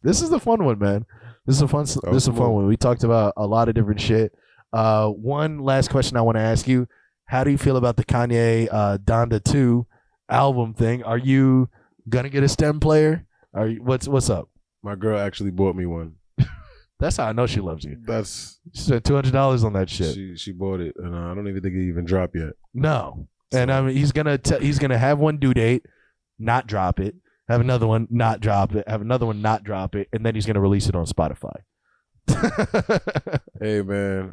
This is the fun one, man. This is a fun. This is a fun one. We talked about a lot of different shit. One last question I want to ask you: how do you feel about the Kanye Donda 2 album thing? Are you gonna get a stem player? Are you, what's up? My girl actually bought me one. That's how I know she loves you. She spent $200 on that shit. She bought it, and I don't even think it even dropped yet. No, and I mean he's gonna have one due date, not drop it. Have another one, not drop it. Have another one, not drop it, and then he's gonna release it on Spotify. Hey man,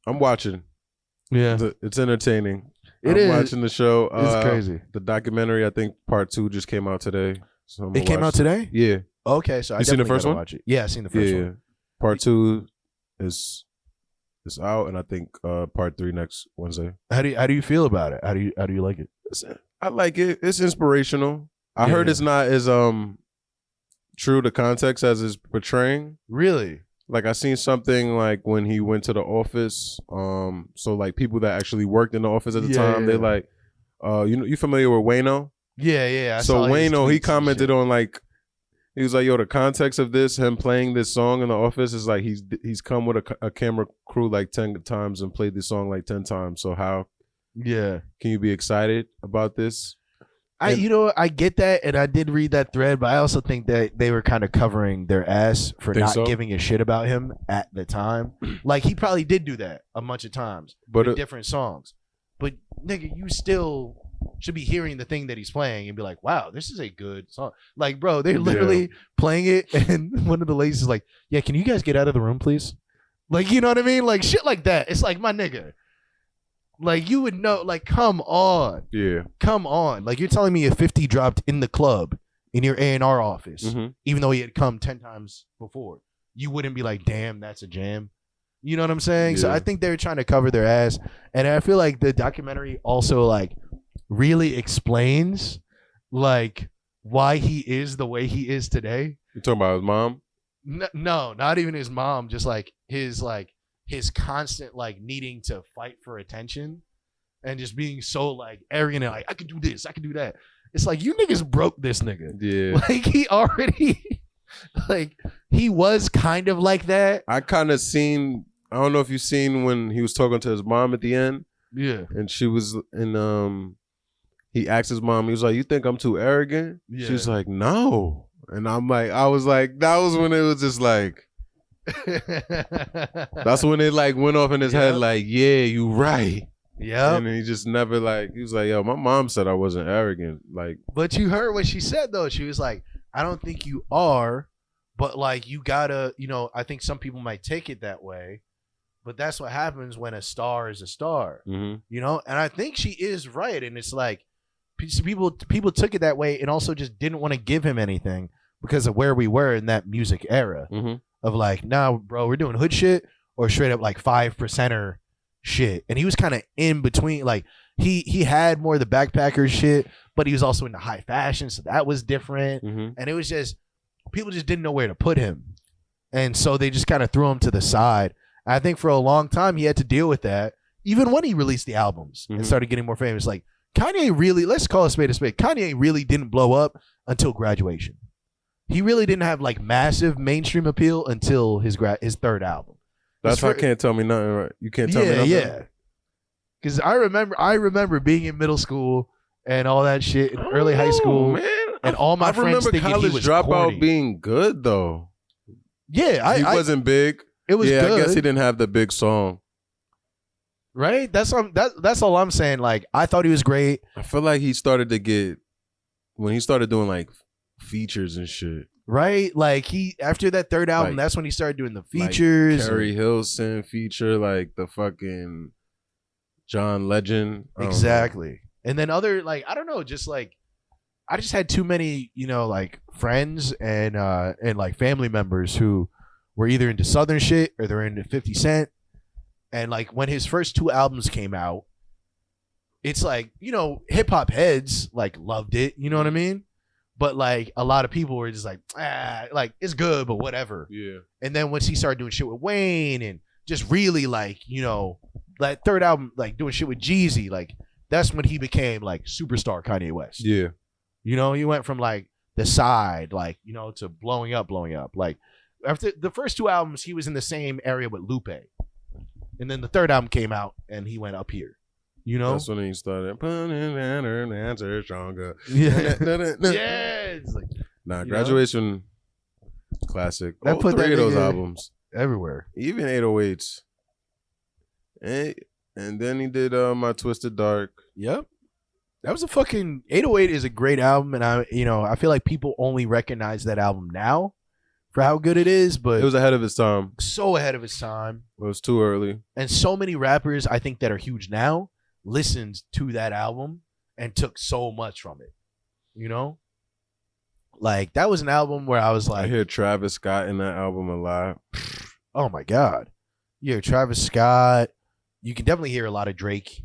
I'm watching. Yeah, it's entertaining. I'm watching the show. It's crazy. The documentary, I think part 2 just came out today. So it came out today. Yeah. Okay, so I seen the first one? Watch it. Yeah, I seen the first one. Part 2 is out, and I think part 3 next Wednesday. How do you feel about it? How do you like it? I like it. It's inspirational. I heard it's not as true to context as it's portraying. Really? Like I seen something like when he went to the office. So like people that actually worked in the office at the time, they like, you familiar with Wayno? Yeah. So Wayno, he commented on like, he was like, yo, the context of this, him playing this song in the office is like he's come with a camera crew like 10 times and played this song like 10 times. So how can you be excited about this? I get that, and I did read that thread, but I also think that they were kind of covering their ass for not giving a shit about him at the time. Like he probably did do that a bunch of times, but with different songs. But nigga, you still should be hearing the thing that he's playing and be like, wow, this is a good song. Like, bro, they're literally playing it, and one of the ladies is like, yeah, can you guys get out of the room, please? Like, you know what I mean? Like shit like that. It's like, my nigga. Like you would know, like, come on. Yeah. Come on. Like you're telling me if 50 dropped in the club in your A&R office, even though he had come 10 times before, you wouldn't be like, damn, that's a jam. You know what I'm saying? Yeah. So I think they're trying to cover their ass. And I feel like the documentary also like really explains like why he is the way he is today. You talking about his mom? No, not even his mom. Just like his constant like needing to fight for attention and just being so like arrogant and like, I can do this, I can do that. It's like, you niggas broke this nigga. Yeah. Like he already like he was kind of like that. I kind of seen, I don't know if you seen when he was talking to his mom at the end. Yeah. And she was in he asked his mom, he was like, you think I'm too arrogant? Yeah. She was like, no. And I was like, that was when it was just like, that's when it like went off in his head like, yeah, you right. Yeah. And he just never like, he was like, yo, my mom said I wasn't arrogant. Like, but you heard what she said though. She was like, I don't think you are, but like you gotta, I think some people might take it that way, but that's what happens when a star is a star. And I think she is right. And it's like people took it that way and also just didn't want to give him anything because of where we were in that music era. Of like, nah, bro, we're doing hood shit or straight up like 5%er shit. And he was kind of in between. Like he had more of the backpacker shit, but he was also into high fashion, so that was different. And it was just, people just didn't know where to put him, and so they just kind of threw him to the side. I think for a long time he had to deal with that, even when he released the albums and started getting more famous. Like Kanye really, let's call a spade, Kanye really didn't blow up until Graduation. He really didn't have like massive mainstream appeal until his third album. That's why I can't tell me nothing, right? You can't tell me nothing. Yeah. Because I remember being in middle school and all that shit in early high school, man. And all my friends thinking he was Dropout corny. Being good though. Yeah, he wasn't big. It was good. I guess he didn't have the big song. Right? That's all I'm saying. Like I thought he was great. I feel like he started to get, when he started doing like features and shit. Right? Like he, after that third album, like, that's when he started doing the features. Like Carrie Hilson feature, like the fucking John Legend. Exactly. And then other, like, I don't know, just like, I just had too many, like friends and like family members who were either into Southern shit or they're into 50 Cent. And like when his first 2 albums came out, it's like, hip hop heads like loved it. You know what I mean? But like a lot of people were just like, like it's good, but whatever. Yeah. And then once he started doing shit with Wayne and just really like, that third album, like doing shit with Jeezy, like that's when he became like superstar Kanye West. Yeah. You know, he went from like the side, like, you know, to blowing up. Like after the first 2 albums, he was in the same area with Lupe. And then the third album came out and he went up here. You know? That's when he started. Stronger. Yeah. Yeah. It's like, Graduation classic. That put 3 that of those nigga albums. everywhere. Even 808s. And then he did My Twisted Dark. Yep. That was a fucking 808 is a great album, and I feel like people only recognize that album now for how good it is, but it was ahead of its time. So ahead of its time. It was too early. And so many rappers I think that are huge now listened to that album and took so much from it. You know? Like that was an album where I was like, I hear Travis Scott in that album a lot. Oh my God. You hear Travis Scott. You can definitely hear a lot of Drake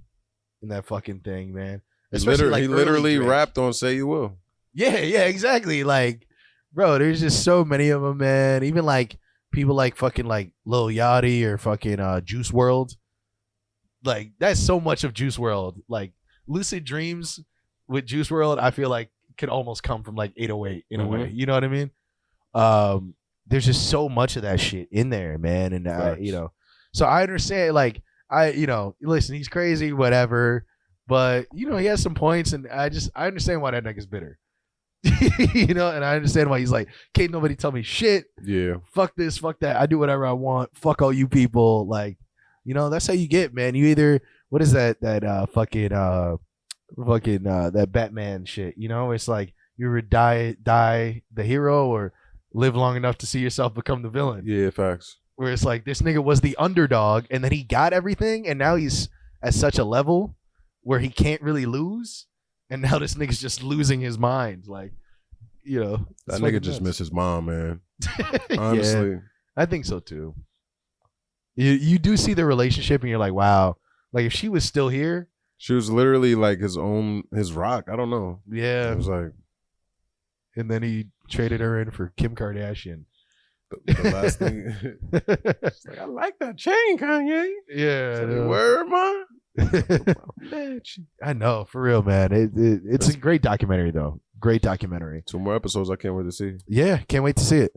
in that fucking thing, man. He literally rapped on Say You Will. Yeah, exactly. Like, bro, there's just so many of them, man. Even like people like fucking like Lil Yachty or fucking Juice WRLD. Like, that's so much of Juice WRLD. Like, Lucid Dreams with Juice WRLD, I feel like could almost come from like 808 in a way. You know what I mean? There's just so much of that shit in there, man. And so I understand, like, listen, he's crazy, whatever. But, he has some points, and I understand why that nigga's bitter. And I understand why he's like, can't nobody tell me shit. Yeah. Fuck this, fuck that. I do whatever I want. Fuck all you people. Like, that's how you get, man. You either, what is that that Batman shit, It's like you either die the hero or live long enough to see yourself become the villain. Yeah, facts. Where it's like this nigga was the underdog, and then he got everything, and now he's at such a level where he can't really lose, and now this nigga's just losing his mind. Like, that nigga just missed his mom, man. Honestly, yeah, I think so too. You do see the relationship, and you're like, wow. Like if she was still here, she was literally like his rock. I don't know. Yeah, it was like, and then he traded her in for Kim Kardashian. The last thing, she's like, I like that chain, Kanye. Yeah, where am I? I know, for real, man. It's a great documentary, though. Great documentary. 2 more episodes. I can't wait to see. Yeah, can't wait to see it.